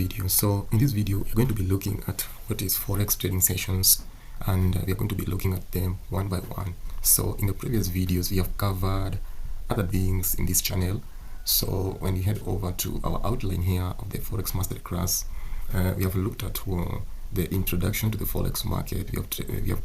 video. So in this video, we're going to be looking at what is Forex trading sessions, and we're going to be looking at them one by one. So in the previous videos, we have covered other things in this channel. So when we head over to our outline here of the Forex Masterclass, we have looked at the introduction to the Forex market. We have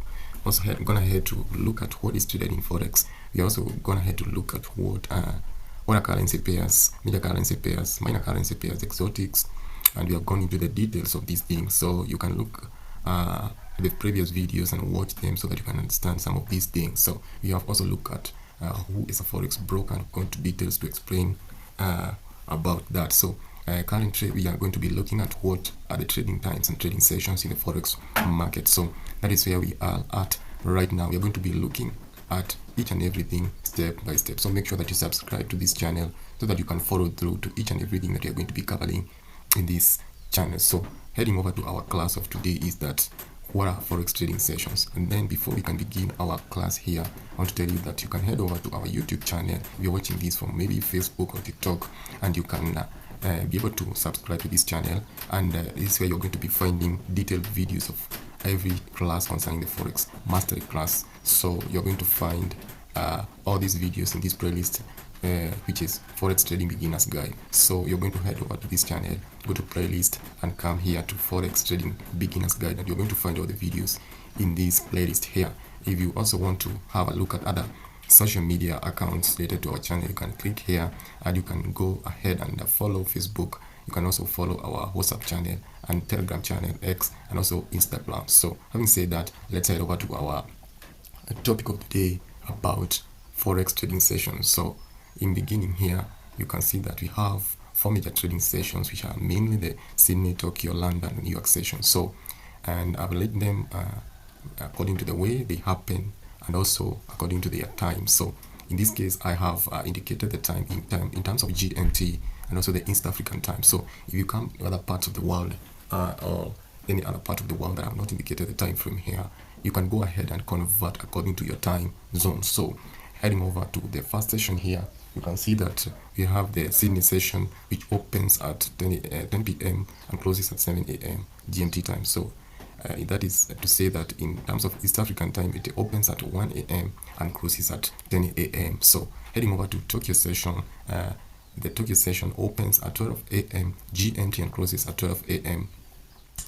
also gone ahead to look at what is traded in Forex. We also gone ahead to look at what are currency pairs, major currency pairs, minor currency pairs, exotics, and we have gone into the details of these things. So you can look at the previous videos and watch them so that you can understand some of these things. So we have also looked at who is a Forex broker and gone to details to explain about that. So currently we are going to be looking at what are the trading times and trading sessions in the Forex market. So that is where we are at right now. We are going to be looking at each and everything step by step. So make sure that you subscribe to this channel so that you can follow through to each and everything that you're going to be covering in this channel. So heading over to our class of today is that what are Forex trading sessions. And then before we can begin our class here, I want to tell you that you can head over to our YouTube channel if you're watching this from maybe Facebook or TikTok, and you can be able to subscribe to this channel, and this is where you're going to be finding detailed videos of every class concerning the Forex Mastery class. So you're going to find all these videos in this playlist, which is Forex Trading Beginners Guide. So you're going to head over to this channel, go to playlist, and come here to Forex Trading Beginners Guide, and you're going to find all the videos in this playlist here. If you also want to have a look at other social media accounts related to our channel, you can click here and you can go ahead and follow Facebook. You can also follow our WhatsApp channel and Telegram channel, X, and also Instagram. So having said that, let's head over to our topic of the day about Forex trading sessions. So in beginning here, you can see that we have 4 major trading sessions, which are mainly the Sydney, Tokyo, London, New York sessions. So, and I've laid them according to the way they happen and also according to their time. So in this case, I have indicated the time in terms of GMT and also the East African time. So if you come to other parts of the world or any other part of the world that I have not indicated the time frame here, you can go ahead and convert according to your time zone. So heading over to the first session here, you can see that we have the Sydney session, which opens at 10 p.m. and closes at 7 a.m. GMT time. So that is to say that in terms of East African time, it opens at 1 a.m. and closes at 10 a.m. So heading over to Tokyo session, the Tokyo session opens at 12 a.m. GMT and closes at 12 a.m.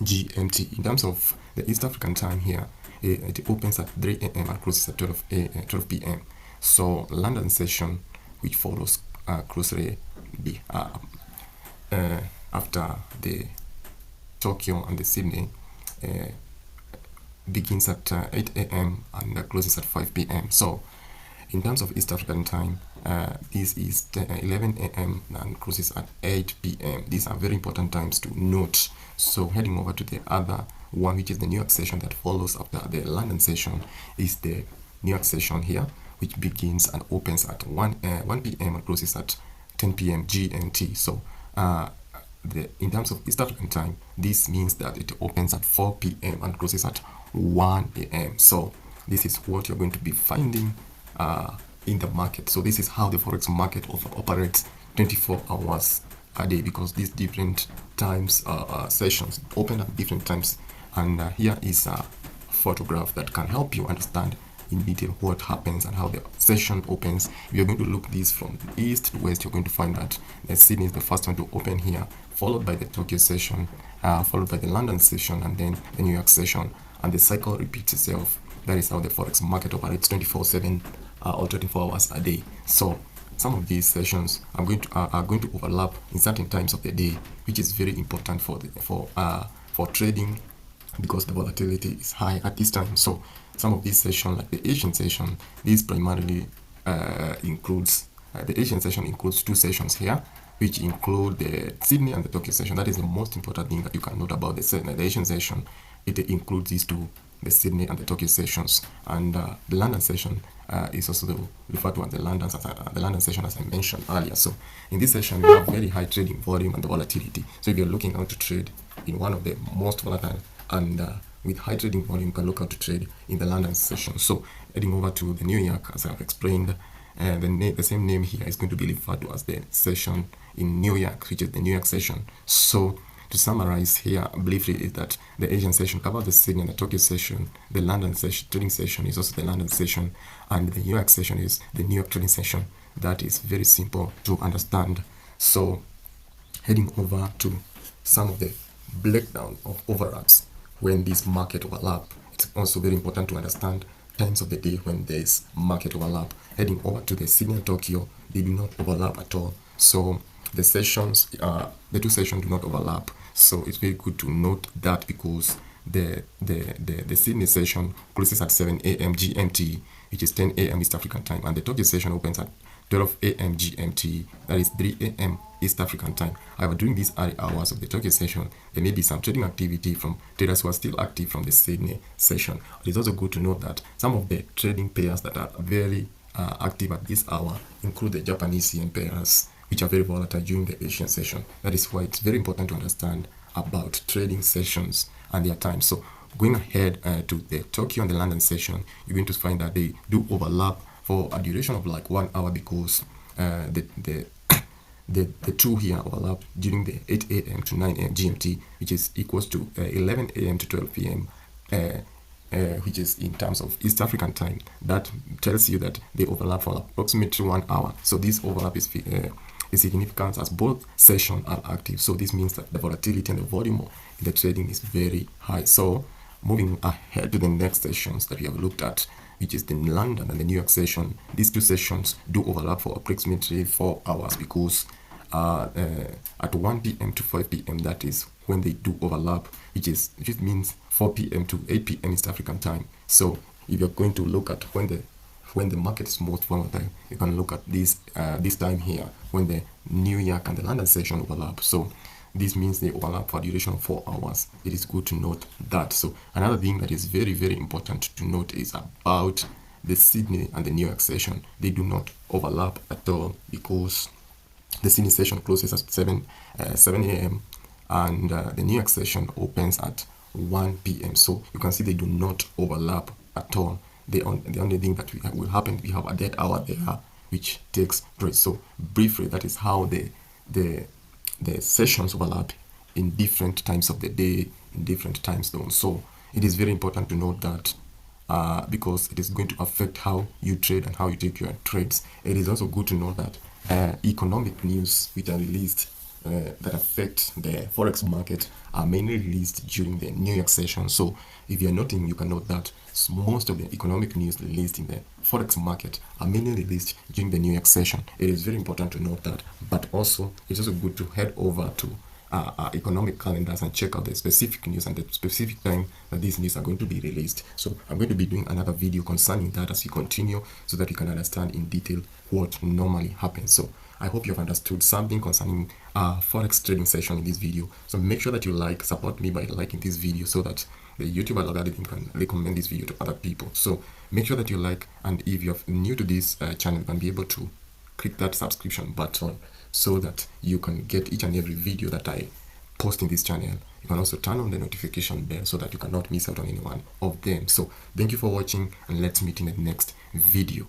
GMT. In terms of the East African time here, it opens at 3 a.m. and closes at 12 p.m. So London session, which follows closely after the Tokyo and the Sydney, begins at 8 a.m. and closes at 5 p.m. So in terms of East African time, this is 11 a.m. and closes at 8 p.m. These are very important times to note. So heading over to the other one, which is the New York session that follows after the London session, is the New York session here, which begins and opens at 1 p.m. and closes at 10 p.m. GMT. So in terms of East African time, this means that it opens at 4 p.m. and closes at 1 a.m. So this is what you're going to be finding in the market. So this is how the Forex market operates 24 hours a day, because these different times sessions open at different times. And here is a photograph that can help you understand in detail what happens and how the session opens. If you're going to look this from east to west, you're going to find that the Sydney is the first one to open here, followed by the Tokyo session, followed by the London session, and then the New York session, and the cycle repeats itself. That is how the Forex market operates 24/7 or 24 hours a day. So some of these sessions are going to overlap in certain times of the day, which is very important for trading, because the volatility is high at this time. So some of these sessions, like the Asian session, this primarily includes the Asian session includes 2 sessions here, which include the Sydney and the Tokyo session. That is the most important thing that you can note about the Asian session. It includes these two, the Sydney and the Tokyo sessions, and the London session is also referred to as the London session, as I mentioned earlier. So in this session, we have very high trading volume and the volatility. So if you're looking out to trade in one of the most volatile and with high trading volume, you can look out to trade in the London session. So heading over to the New York, as I've explained, the same name here is going to be referred to as the session in New York, which is the New York session. So to summarize here briefly is that the Asian session covers the Sydney and the Tokyo session, the London session, trading session is also the London session, and the New York session is the New York trading session. That is very simple to understand. So heading over to some of the breakdown of overlaps when this market overlap. It's also very important to understand times of the day when there's market overlap. Heading over to the Sydney and Tokyo, they do not overlap at all. So the sessions, the two sessions do not overlap. So it's very good to note that, because the Sydney session closes at 7 a.m. GMT, which is 10 a.m. East African time, and the Tokyo session opens at 12 a.m. GMT, that is 3 a.m. East African time. However, during these early hours of the Tokyo session, there may be some trading activity from traders who are still active from the Sydney session. It is also good to note that some of the trading pairs that are very active at this hour include the Japanese yen pairs, which are very volatile during the Asian session. That is why it's very important to understand about trading sessions and their time. So going ahead to the Tokyo and the London session, you're going to find that they do overlap for a duration of like 1 hour, because the two here overlap during the 8 a.m. to 9 a.m. GMT, which is equals to 11 a.m. to 12 p.m. Which is in terms of East African time. That tells you that they overlap for approximately 1 hour. So this overlap is significant as both sessions are active. So this means that the volatility and the volume in the trading is very high. So moving ahead to the next sessions that we have looked at, which is the London and the New York session. These two sessions do overlap for approximately 4 hours, because at 1 p.m. to 5 p.m. that is when they do overlap, which means 4 p.m. to 8 p.m. East African time. So if you're going to look at when the market is most volatile, you can look at this time here when the New York and the London session overlap. So this means they overlap for a duration of 4 hours. It is good to note that. So another thing that is very, very important to note is about the Sydney and the New York session. They do not overlap at all, because the Sydney session closes at 7 a.m. and the New York session opens at 1 p.m. So you can see they do not overlap at all. The only thing that will happen, we have a dead hour there, which takes place. So briefly, that is how the sessions overlap in different times of the day, in different time zones. So it is very important to note that, because it is going to affect how you trade and how you take your trades. It is also good to know that economic news which are released that affect the Forex market are mainly released during the New York session. So if you're noting, you can note that most of the economic news released in the Forex market are mainly released during the New York session. It is very important to note that, but also it's also good to head over to our economic calendars and check out the specific news and the specific time that these news are going to be released. So I'm going to be doing another video concerning that as we continue, so that you can understand in detail what normally happens. So I hope you've understood something concerning Forex trading session in this video. So make sure that you support me by liking this video, so that the YouTube algorithm can recommend this video to other people. So make sure that you like, and if you're new to this channel, you can be able to click that subscription button, so that you can get each and every video that I post in this channel. You can also turn on the notification bell, so that you cannot miss out on any one of them. So thank you for watching, and let's meet in the next video.